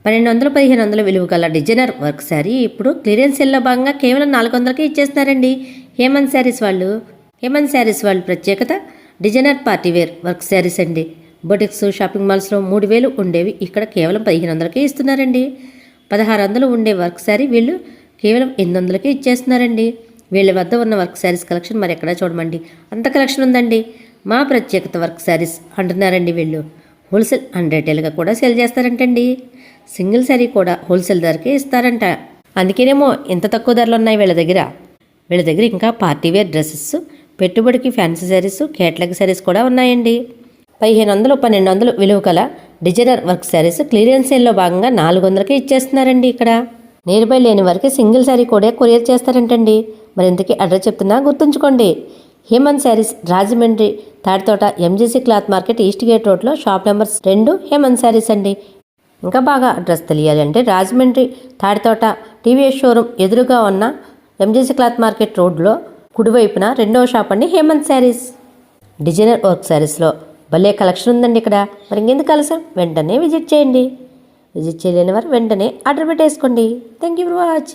1200 1500 విలువ గల designer work sari ఇప్పుడు క్లియరెన్స్ సేల్లో భాగంగా కేవలం 400కి ఇచ్చేస్తున్నారండి. హేమంత్ శారీస్ వాళ్ళు ప్రత్యేకత డిజైనర్ పార్టీవేర్ వర్క్ శారీస్ అండి. బొటిక్స్ షాపింగ్ మాల్స్లో 3000 ఉండేవి ఇక్కడ కేవలం 1500కే ఇస్తున్నారండి. 1600 ఉండే వర్క్ శారీ వీళ్ళు కేవలం 800కే ఇచ్చేస్తున్నారండి. వీళ్ళ వద్ద ఉన్న వర్క్ శారీస్ కలెక్షన్ మరి ఎక్కడా చూడమండి, అంత కలెక్షన్ ఉందండి. మా ప్రత్యేకత వర్క్ శారీస్ అంటున్నారండి. వీళ్ళు హోల్సేల్ అండ్ రిటైల్గా కూడా సేల్ చేస్తారంటండి. సింగిల్ శారీ కూడా హోల్సేల్ ధరకే ఇస్తారంట. అందుకేనేమో ఇంత తక్కువ ధరలు ఉన్నాయి వీళ్ళ దగ్గర ఇంకా పార్టీవేర్ డ్రెస్సెస్, పెట్టుబడికి ఫ్యాన్సీ శారీస్, కేటలాగ్ శారీస్ కూడా ఉన్నాయండి. 1500 1200 విలువ కల డిజైనర్ వర్క్ శారీస్ క్లియరెన్స్ సేల్లో భాగంగా 400కే ఇచ్చేస్తున్నారండి. ఇక్కడ నియర్ బై లేని వారికి సింగిల్ శారీ కూడా కొరియర్ చేస్తారంటండి. మరి ఇంతకీ అడ్రస్ చెప్తున్నా గుర్తుంచుకోండి. Hemant sarees, Rajahmundry Tadithota MGC cloth market east gate రోడ్లో షాప్ నెంబర్ 2 హేమంత్ శారీస్ అండి. ఇంకా బాగా అడ్రస్ తెలియాలి అంటే రాజమండ్రి తాడితోట టీవీఎస్ షోరూమ్ ఎదురుగా ఉన్న ఎంజీసీ క్లాత్ మార్కెట్ రోడ్లో కుడివైపున 2వ షాప్ అండి హేమంత్ శారీస్. డిజైనర్ వర్క్ శారీస్లో భలే కలెక్షన్ ఉందండి ఇక్కడ. మరి ఇంకెందుకు ఆలస్యం, వెంటనే విజిట్ చేయండి. విజిట్ చేయలేని వారు వెంటనే ఆర్డర్ పెట్టేసుకోండి. Thank you for watching.